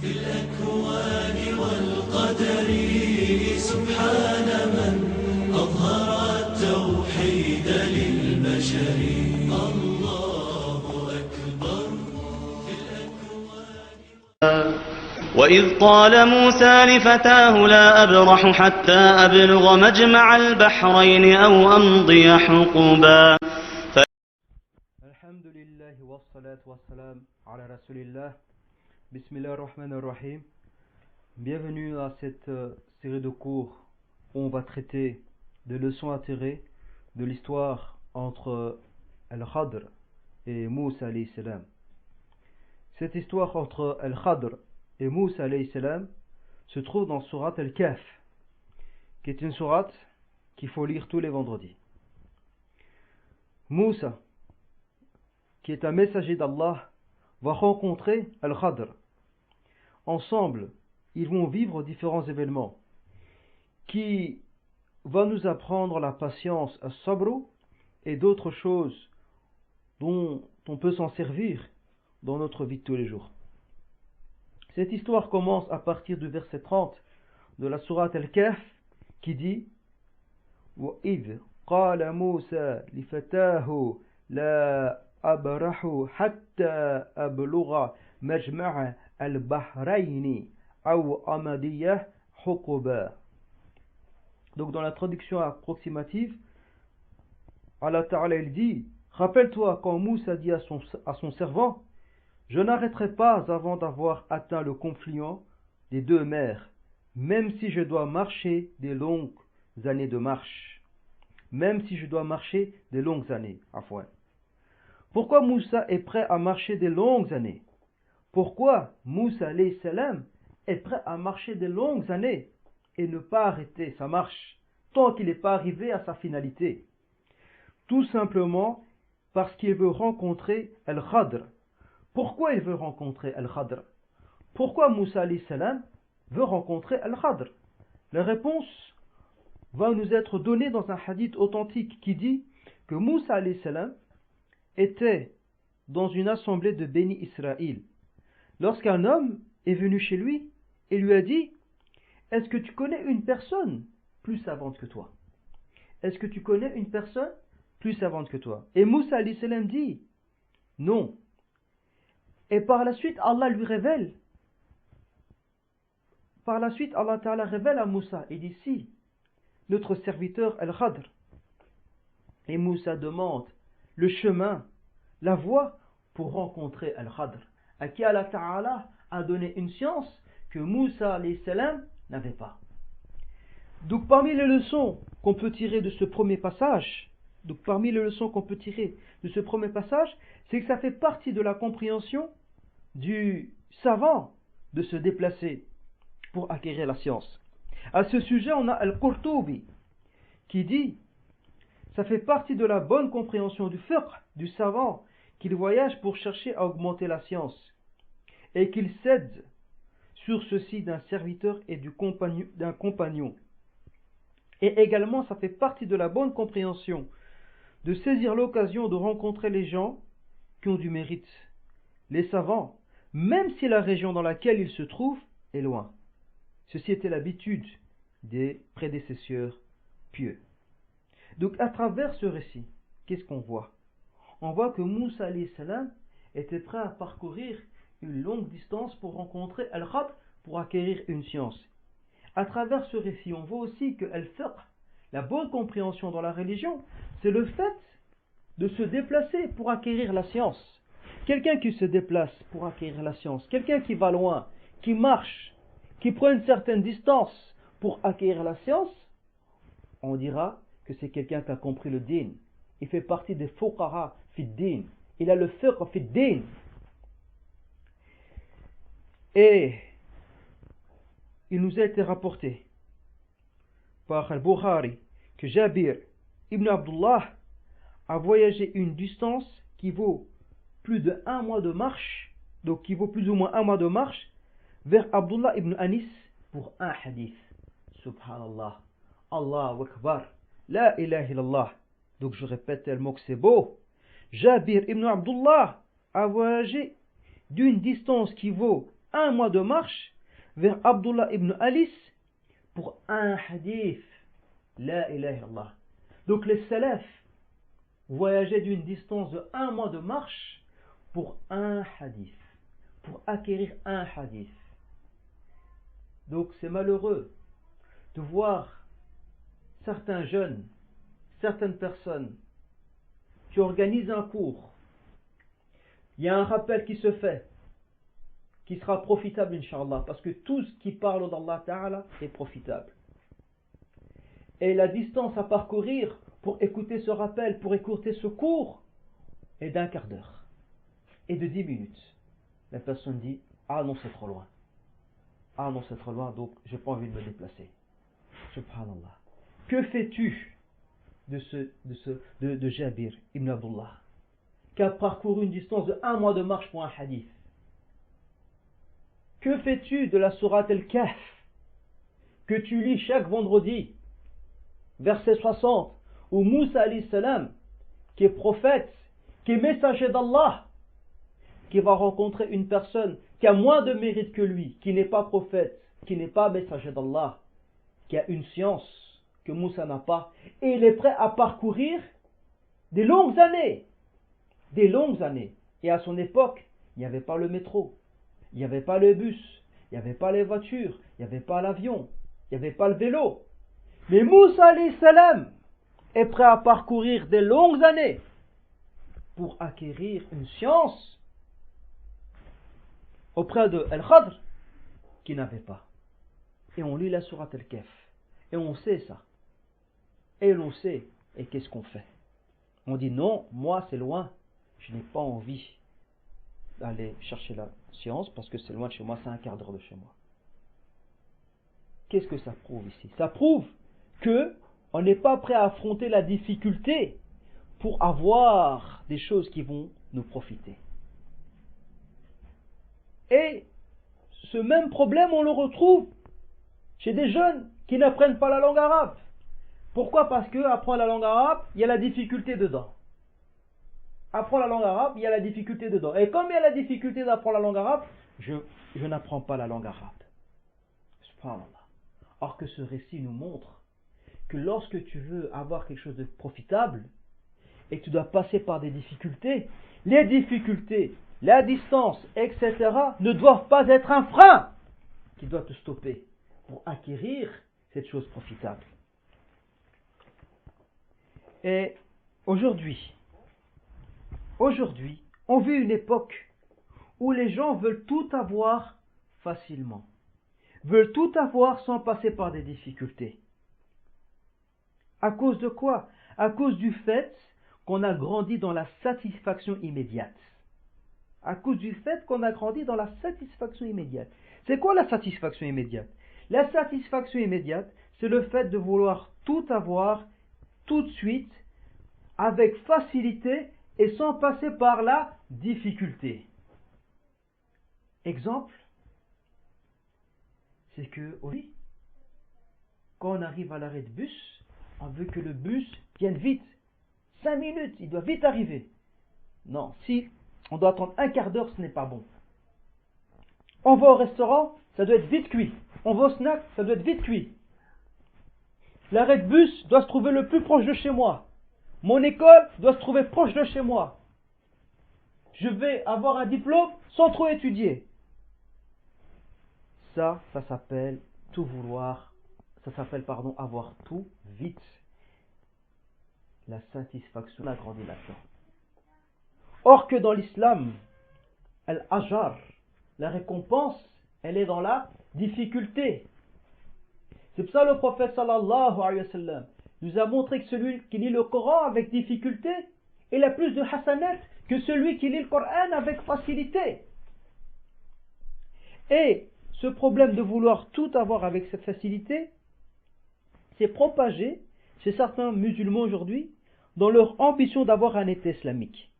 في الأكوان والقدر سبحان من أظهر التوحيد للبشر الله أكبر في الأكوان. وإذ قال موسى لفتاه لا أبرح حتى أبلغ مجمع البحرين أو أمضي حقبا. الحمد لله والصلاة والسلام على رسول الله. Bismillah ar-Rahman ar-Rahim. Bienvenue à cette série de cours où on va traiter des leçons à tirer de l'histoire entre Al-Khadr et Moussa alayhi salam. Cette histoire entre Al-Khadr et Moussa alayhi salam se trouve dans Surat Al-Kahf, qui est une sourate qu'il faut lire tous les vendredis. Moussa, qui est un messager d'Allah, va rencontrer Al-Khadr. Ensemble, ils vont vivre différents événements qui vont nous apprendre la patience, as-sabr, et d'autres choses dont on peut s'en servir dans notre vie de tous les jours. Cette histoire commence à partir du verset 30 de la sourate Al-Kahf qui dit وَإِذْ قَالَ مُوسَى لِفَتَاهُ لَا أَبْرَحُ حَتَّى أَبْلُغَ مَجْمَعَ الْبَحْرَيْنِ أَوْ أَمَضِيَ حُقُبًا. Donc dans la traduction approximative, Allah Ta'ala il dit, rappelle-toi quand Moussa dit à son servant, je n'arrêterai pas avant d'avoir atteint le confluent des deux mers, même si je dois marcher des longues années de marche. Même si je dois marcher des longues années. Afouin. Pourquoi Moussa est prêt à marcher des longues années? Pourquoi Moussa alayhi salam est prêt à marcher des longues années et ne pas arrêter sa marche tant qu'il n'est pas arrivé à sa finalité? Tout simplement parce qu'il veut rencontrer Al-Khadr. Pourquoi il veut rencontrer Al-Khadr? Pourquoi Moussa alayhi salam veut rencontrer Al-Khadr? La réponse va nous être donnée dans un hadith authentique qui dit que Moussa alayhi salam était dans une assemblée de Béni Israël lorsqu'un homme est venu chez lui et lui a dit, est-ce que tu connais une personne plus savante que toi? Est-ce que tu connais une personne plus savante que toi? Et Moussa alayhi salam dit, non. Et par la suite, Allah lui révèle. Par la suite, Allah Ta'ala révèle à Moussa et dit, si, notre serviteur Al-Khadr. Et Moussa demande le chemin, la voie pour rencontrer Al-Khadr, à qui Allah Ta'ala a donné une science que Moussa alayhi salam n'avait pas. Donc parmi les leçons qu'on peut tirer de ce premier passage, c'est que ça fait partie de la compréhension du savant de se déplacer pour acquérir la science. À ce sujet, on a Al-Qurtubi qui dit, ça fait partie de la bonne compréhension du fiqh, du savant, qu'il voyage pour chercher à augmenter la science et qu'il cède sur ceci d'un serviteur et d'un compagnon. Et également, ça fait partie de la bonne compréhension de saisir l'occasion de rencontrer les gens qui ont du mérite, les savants, même si la région dans laquelle ils se trouvent est loin. Ceci était l'habitude des prédécesseurs pieux. Donc à travers ce récit, qu'est-ce qu'on voit? On voit que Moussa alayhi salam était prêt à parcourir une longue distance pour rencontrer Al-Khadr, pour acquérir une science. À travers ce récit, on voit aussi que Al-Fiqh, la bonne compréhension dans la religion, c'est le fait de se déplacer pour acquérir la science. Quelqu'un qui se déplace pour acquérir la science, quelqu'un qui va loin, qui marche, qui prend une certaine distance pour acquérir la science, on dira que c'est quelqu'un qui a compris le din. Il fait partie des fuqaha fi din. Il a le fiqh fi din. Et il nous a été rapporté par Al-Bukhari que Jabir ibn Abdullah a voyagé une distance qui vaut plus de 1 mois de marche, donc qui vaut plus ou moins 1 mois de marche, vers Abdullah ibn Anis pour un hadith. Subhanallah. Allahu Akbar. La ilaha illallah. Donc je répète tellement que c'est beau. Jabir ibn Abdullah a voyagé d'une distance qui vaut un mois de marche vers Abdullah ibn Alis pour un hadith. La ilaha illallah. Donc les salafs voyageaient d'une distance de un mois de marche pour un hadith, pour acquérir un hadith. Donc c'est malheureux de voir certains jeunes, certaines personnes qui organisent un cours. Il y a un rappel qui se fait, qui sera profitable, Inch'Allah, parce que tout ce qui parle d'Allah Ta'ala est profitable. Et la distance à parcourir pour écouter ce rappel, pour écouter ce cours, est d'un quart d'heure et de 10 minutes. La personne dit, ah non, c'est trop loin. Ah non, c'est trop loin, donc j'ai pas envie de me déplacer. Subhanallah. Que fais-tu de Jabir ibn Abdullah, qui a parcouru une distance de un mois de marche pour un hadith? Que fais-tu de la sourate Al-Kahf, que tu lis chaque vendredi, verset 60, où Moussa alayhi salam, qui est prophète, qui est messager d'Allah, qui va rencontrer une personne qui a moins de mérite que lui, qui n'est pas prophète, qui n'est pas messager d'Allah, qui a une science que Moussa n'a pas, et il est prêt à parcourir des longues années. Des longues années. Et à son époque, il n'y avait pas le métro, il n'y avait pas le bus, il n'y avait pas les voitures, il n'y avait pas l'avion, il n'y avait pas le vélo. Mais Moussa alayhi salam est prêt à parcourir des longues années pour acquérir une science auprès de Al-Khadr qui n'avait pas. Et on lit la sourate Al-Kahf. Et on sait ça. Et l'on sait. Et qu'est-ce qu'on fait? On dit non, moi c'est loin. Je n'ai pas envie d'aller chercher la science parce que c'est loin de chez moi, c'est un quart d'heure de chez moi. Qu'est-ce que ça prouve ici? Ça prouve que on n'est pas prêt à affronter la difficulté pour avoir des choses qui vont nous profiter. Et ce même problème, on le retrouve chez des jeunes qui n'apprennent pas la langue arabe. Pourquoi? Parce que apprendre la langue arabe, il y a la difficulté dedans. Apprendre la langue arabe, il y a la difficulté dedans. Et comme il y a la difficulté d'apprendre la langue arabe, je n'apprends pas la langue arabe. Subhanallah. Or que ce récit nous montre que lorsque tu veux avoir quelque chose de profitable et que tu dois passer par des difficultés, les difficultés, la distance, etc. ne doivent pas être un frein qui doit te stopper pour acquérir cette chose profitable. Et aujourd'hui, on vit une époque où les gens veulent tout avoir facilement, veulent tout avoir sans passer par des difficultés. À cause de quoi? À cause du fait qu'on a grandi dans la satisfaction immédiate. À cause du fait qu'on a grandi dans la satisfaction immédiate. C'est quoi la satisfaction immédiate? La satisfaction immédiate, c'est le fait de vouloir tout avoir tout de suite, avec facilité et sans passer par la difficulté. Exemple, c'est que oui, quand on arrive à l'arrêt de bus, on veut que le bus vienne vite. 5 minutes, il doit vite arriver. Non, si on doit attendre un quart d'heure, ce n'est pas bon. On va au restaurant, ça doit être vite cuit. On va au snack, ça doit être vite cuit. L'arrêt de bus doit se trouver le plus proche de chez moi. Mon école doit se trouver proche de chez moi. Je vais avoir un diplôme sans trop étudier. Ça s'appelle tout vouloir. Ça s'appelle, avoir tout vite. La satisfaction a grandi là-dedans. Or que dans l'islam, al-ajar, la récompense, elle est dans la difficulté. C'est pour ça que le prophète sallallahu alayhi wa sallam nous a montré que celui qui lit le Coran avec difficulté, il a plus de hasanat que celui qui lit le Coran avec facilité. Et ce problème de vouloir tout avoir avec cette facilité s'est propagé chez certains musulmans aujourd'hui dans leur ambition d'avoir un État islamique.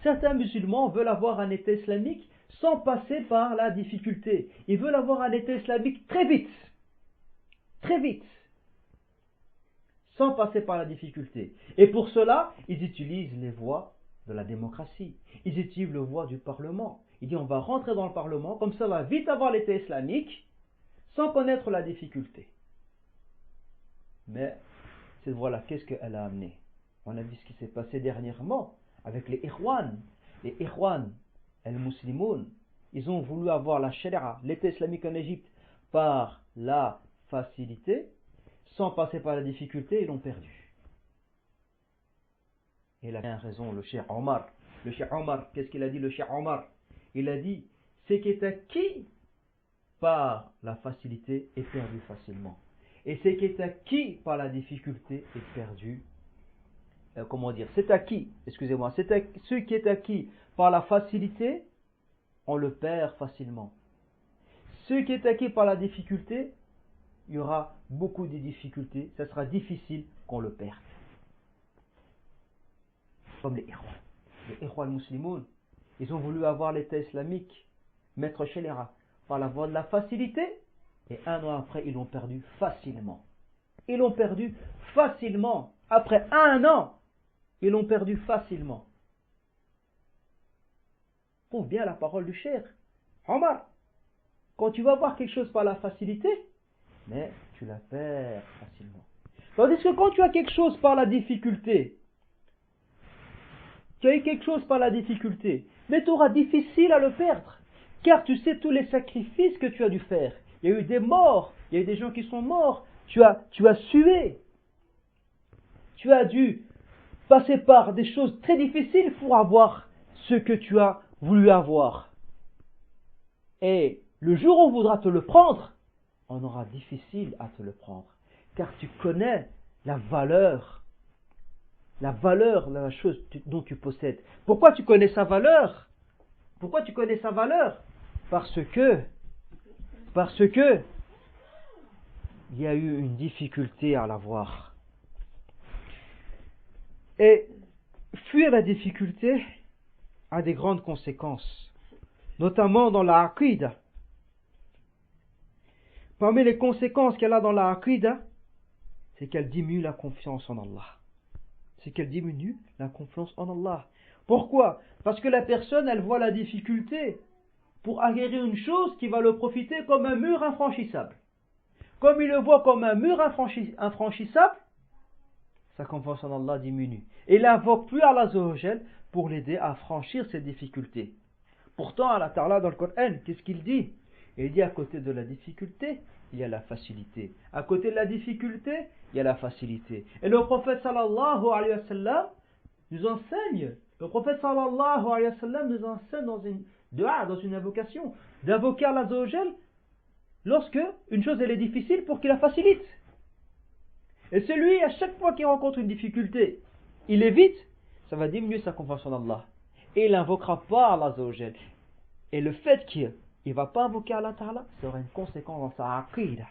Certains musulmans veulent avoir un État islamique sans passer par la difficulté. Ils veulent avoir un État islamique très vite, sans passer par la difficulté. Et pour cela, ils utilisent les voies de la démocratie. Ils utilisent les voies du Parlement. Il dit on va rentrer dans le Parlement, comme ça on va vite avoir l'État islamique, sans connaître la difficulté. Mais cette voie-là, qu'est-ce qu'elle a amené? On a vu ce qui s'est passé dernièrement avec les Ikhwan. Les Ikhwan, les musulmans, ils ont voulu avoir la Sharia, l'État islamique en Égypte, par la facilité, sans passer par la difficulté, ils l'ont perdu. Et il a bien raison, le Cheikh Omar. Le Cheikh Omar, qu'est-ce qu'il a dit, le Cheikh Omar? Il a dit, ce qui est acquis par la facilité est perdu facilement. Et ce qui est acquis par la difficulté est perdu. Comment dire? C'est acquis, excusez-moi, ce qui est acquis par la facilité, on le perd facilement. Ce qui est acquis par la difficulté, il y aura beaucoup de difficultés, ça sera difficile qu'on le perde. Comme les Ikhwan musulmans, ils ont voulu avoir l'État islamique, mettre Sharia par la voie de la facilité, et un an après, ils l'ont perdu facilement. Ils l'ont perdu facilement. Après un an, ils l'ont perdu facilement. Trouve bien la parole du Cheikh Omar. Quand tu vas voir quelque chose par la facilité, mais tu la perds facilement. Tandis que quand tu as quelque chose par la difficulté, tu as eu quelque chose par la difficulté, mais tu auras difficile à le perdre, car tu sais tous les sacrifices que tu as dû faire. Il y a eu des morts, il y a eu des gens qui sont morts, tu as sué, tu as dû passer par des choses très difficiles pour avoir ce que tu as voulu avoir. Et le jour où on voudra te le prendre, on aura difficile à te le prendre, car tu connais la valeur de la chose dont tu possèdes. Pourquoi tu connais sa valeur? Pourquoi tu connais sa valeur? Parce que il y a eu une difficulté à l'avoir. Et fuir la difficulté a des grandes conséquences, notamment dans la aqida. Parmi les conséquences qu'elle a dans la aqida, c'est qu'elle diminue la confiance en Allah. Pourquoi? Parce que la personne, elle voit la difficulté pour acquérir une chose qui va le profiter comme un mur infranchissable. Comme il le voit comme un mur infranchissable, sa confiance en Allah diminue. Et il n'invoque plus Allah Azza wa Jal pour l'aider à franchir ces difficultés. Pourtant, Allah Ta'ala dans le Coran, qu'est-ce qu'il dit? Il dit à côté de la difficulté, il y a la facilité. À côté de la difficulté, il y a la facilité. Et le prophète sallallahu alayhi wa sallam nous enseigne, dans une dua, dans une invocation, d'invoquer Allah Azza wa Jal lorsque une chose elle est difficile pour qu'il la facilite. Et celui, à chaque fois qu'il rencontre une difficulté, il évite, ça va diminuer sa confiance en Allah. Et il n'invoquera pas Allah Azza wa Jal. Et le fait qu'il ne va pas invoquer Allah Ta'ala, ça aura une conséquence dans sa aqida.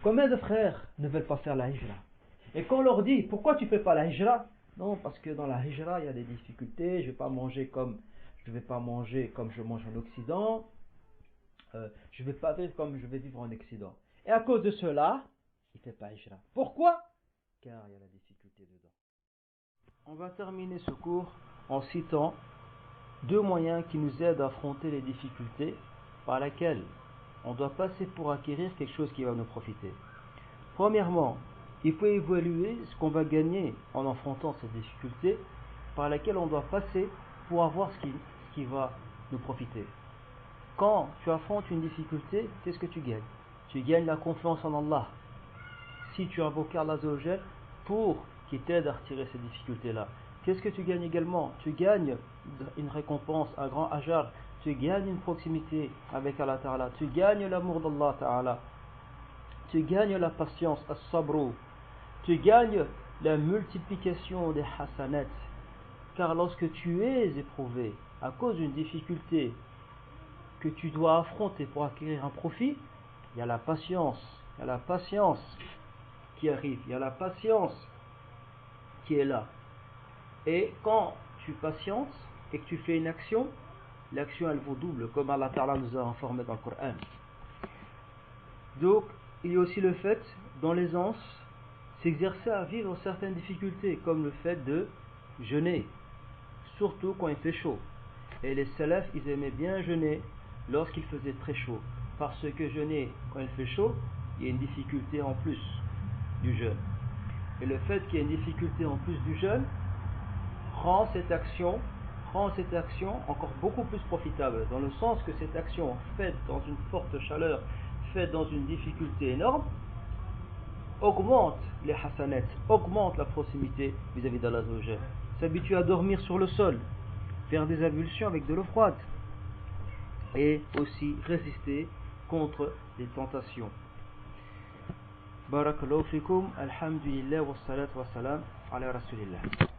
Combien de frères ne veulent pas faire la hijra? Et quand on leur dit, pourquoi tu ne fais pas la hijra? Non, parce que dans la hijra, il y a des difficultés, je ne vais pas manger comme je mange en Occident, je ne vais pas vivre comme je vais vivre en Occident. Et à cause de cela, il ne fait pas hijra. Pourquoi? Car il y a la difficulté dedans. On va terminer ce cours en citant deux moyens qui nous aident à affronter les difficultés par lesquelles on doit passer pour acquérir quelque chose qui va nous profiter. Premièrement, il faut évaluer ce qu'on va gagner en affrontant ces difficultés par lesquelles on doit passer pour avoir ce qui va nous profiter. Quand tu affrontes une difficulté, qu'est-ce que tu gagnes? Tu gagnes la confiance en Allah. Si tu invoques Allah Azza wa Jal pour qu'il t'aide à retirer ces difficultés-là, qu'est-ce que tu gagnes également? Tu gagnes une récompense, un grand ajar. Tu gagnes une proximité avec Allah Ta'ala. Tu gagnes l'amour d'Allah Ta'ala. Tu gagnes la patience, as-sabru. Tu gagnes la multiplication des hasanats. Car lorsque tu es éprouvé à cause d'une difficulté que tu dois affronter pour acquérir un profit, il y a la patience. Il y a la patience qui arrive. Il y a la patience qui est là. Et quand tu patientes et que tu fais une action, l'action elle vaut double, comme Allah Ta'ala nous a informé dans le Coran. Donc, il y a aussi le fait, dans l'aisance, s'exercer à vivre certaines difficultés, comme le fait de jeûner, surtout quand il fait chaud. Et les salafs, ils aimaient bien jeûner lorsqu'il faisait très chaud. Parce que jeûner quand il fait chaud, il y a une difficulté en plus du jeûne. Et le fait qu'il y ait une difficulté en plus du jeûne rend cette action encore beaucoup plus profitable, dans le sens que cette action faite dans une forte chaleur, faite dans une difficulté énorme, augmente les hasanats, augmente la proximité vis-à-vis d'Allah Azza wa Jalla. S'habituer à dormir sur le sol, faire des ablutions avec de l'eau froide, et aussi résister contre les tentations. Barakallahu fikum, alhamdulillah, wassalatu wassalam ala rasulillah.